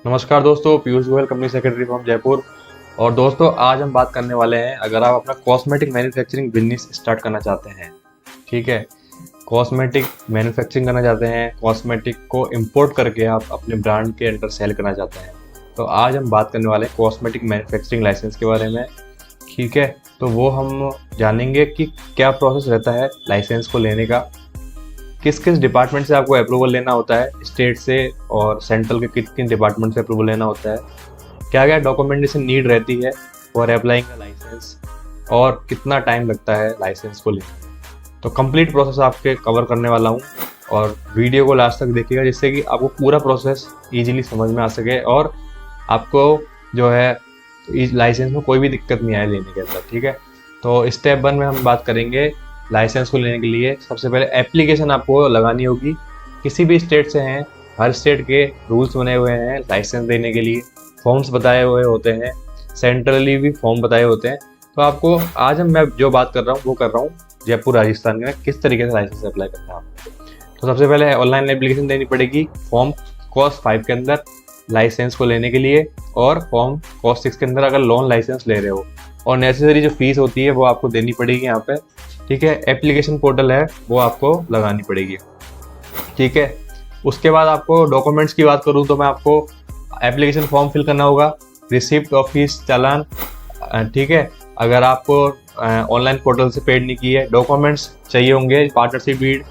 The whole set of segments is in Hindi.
नमस्कार दोस्तों, Piyush Goyal company secretary from Jaipur. और दोस्तों आज हम बात करने वाले हैं, अगर आप अपना कॉस्मेटिक मैन्युफैक्चरिंग बिजनेस स्टार्ट करना चाहते हैं, ठीक है, कॉस्मेटिक मैन्युफैक्चरिंग करना चाहते हैं, कॉस्मेटिक को इंपोर्ट करके आप अपने ब्रांड के अंडर सेल करना चाहते हैं, तो आज हम बात करने वाले हैं कॉस्मेटिक मैन्युफैक्चरिंग लाइसेंस के बारे में। ठीक है, तो वो हम जानेंगे कि क्या प्रोसेस रहता है लाइसेंस को लेने का, किस किस डिपार्टमेंट से आपको अप्रूवल लेना होता है, स्टेट से और सेंट्रल के किन किन डिपार्टमेंट से अप्रूवल लेना होता है, क्या क्या डॉक्यूमेंटेशन नीड रहती है फॉर अप्लाइंग अ लाइसेंस, और कितना टाइम लगता है लाइसेंस को लेने में। तो कंप्लीट प्रोसेस आपके कवर करने वाला हूँ, और वीडियो को लास्ट तक देखिएगा जिससे कि आपको पूरा प्रोसेस ईजिली समझ में आ सके और आपको जो है लाइसेंस में कोई भी दिक्कत नहीं आए लेने के अंदर। ठीक है, तो स्टेप 1 में हम बात करेंगे लाइसेंस को लेने के लिए। सबसे पहले एप्लीकेशन आपको लगानी होगी, किसी भी स्टेट से हैं, हर स्टेट के रूल्स बने हुए हैं लाइसेंस देने के लिए, फॉर्म्स बताए हुए होते हैं, सेंट्रली भी फॉर्म बताए होते हैं। तो आपको आज मैं जो बात कर रहा हूँ वो कर रहा हूँ जयपुर राजस्थान में किस तरीके से लाइसेंस अप्लाई करना है आपको। तो सबसे पहले ऑनलाइन एप्लीकेशन देनी पड़ेगी फॉर्म कॉस्ट 5 के अंदर लाइसेंस को लेने के लिए, और फॉर्म कॉस्ट 6 के अंदर अगर लोन लाइसेंस ले रहे हो, और नेसेसरी जो फीस होती है वो आपको देनी पड़ेगी यहाँ पे। ठीक है, एप्लीकेशन पोर्टल है वो आपको लगानी पड़ेगी। ठीक है, उसके बाद आपको डॉक्यूमेंट्स की बात करूँ तो मैं आपको एप्लीकेशन फॉर्म फिल करना होगा, रिसिप्ट ऑफ फीस चालान। ठीक है, अगर आपको ऑनलाइन पोर्टल से पेड नहीं की है, डॉक्यूमेंट्स चाहिए होंगे, पार्टनरशिप डीड,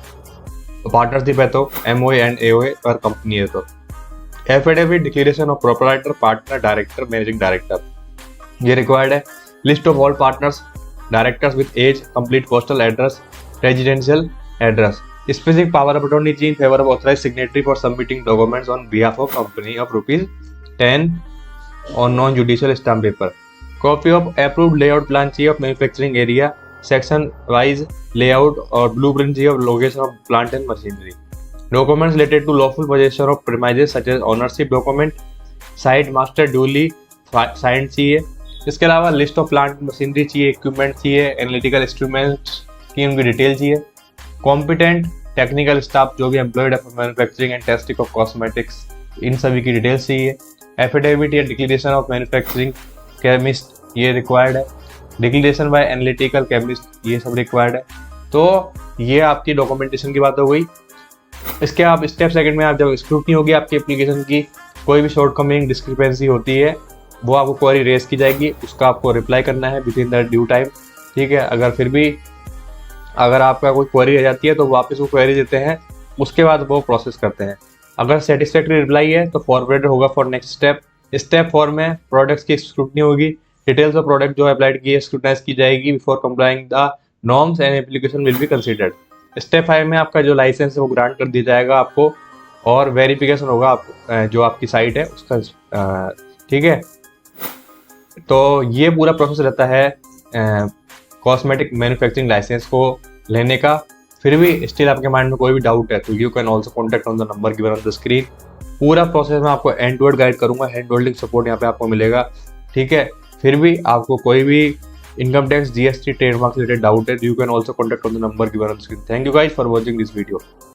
पार्टनरशिप है तो MOA एंड AOA और कंपनी है तो affidavit, declaration of proprietor, partner, director, managing director ये रिक्वायर्ड है। List of all partners, directors with age, complete postal address, residential address, specific power of attorney in favor of authorized signatory for submitting documents on behalf of company of ₹10 on non-judicial stamp paper. Copy of approved layout plan C of manufacturing area, section wise layout or blueprint C of location of plant and machinery. Documents related to lawful possession of premises such as ownership document, site master duly signed चाहिए। इसके अलावा लिस्ट ऑफ प्लांट मशीनरी चाहिए, इक्विपमेंट चाहिए, एनालिटिकल इंस्ट्रूमेंट्स की उनकी डिटेल चाहिए, कॉम्पिटेंट टेक्निकल स्टाफ जो भी एम्प्लॉयड है for manufacturing and testing of cosmetics, इन सभी की डिटेल्स चाहिए। एफिडेविट या डिक्लेरेशन ऑफ मैन्युफैक्चरिंग केमिस्ट ये रिक्वायर्ड है, डिक्लेरेशन बाय एनालिटिकल केमिस्ट ये सब रिक्वायर्ड है। तो ये आपकी डॉक्यूमेंटेशन की बात हो गई। इसके आप स्टेप सेकंड में आप जब स्क्रूटनी होगी आपकी एप्लीकेशन की, कोई भी शॉर्टकमिंग डिस्क्रिपेंसी होती है वो आपको क्वेरी रेज की जाएगी, उसका आपको रिप्लाई करना है with in the due time. ठीक है, अगर आपका कोई क्वेरी आ जाती है तो वापस वो क्वेरी देते हैं, उसके बाद वो प्रोसेस करते हैं। अगर सेटिस्फैक्ट्री रिप्लाई है तो फॉरवर्ड होगा फॉर नेक्स्ट स्टेप। स्टेप 4 में प्रोडक्ट्स की स्क्रूटनी होगी, डिटेल्स ऑफ प्रोडक्ट जो अप्लाइड की है स्क्रूटनाइज की जाएगी before complying the norms and application will be considered. Step 5 में आपका जो लाइसेंस है वो ग्रांट कर दिया जाएगा आपको, और वेरिफिकेशन होगा जो आपकी साइट है उसका। ठीक है, तो ये पूरा प्रोसेस रहता है कॉस्मेटिक मैन्युफैक्चरिंग लाइसेंस को लेने का। फिर भी स्टिल आपके माइंड में कोई भी डाउट है तो you can also contact on the number given on the screen. पूरा प्रोसेस में आपको एंड टू एंड गाइड करूंगा, हैंड होल्डिंग सपोर्ट यहाँ पे आपको मिलेगा। ठीक है, फिर भी आपको कोई भी इनकम टैक्स, GST, ट्रेडमार्क से रिलेटेड डाउट है तो you can also contact on the number given on the screen. Thank you guys for watching this video.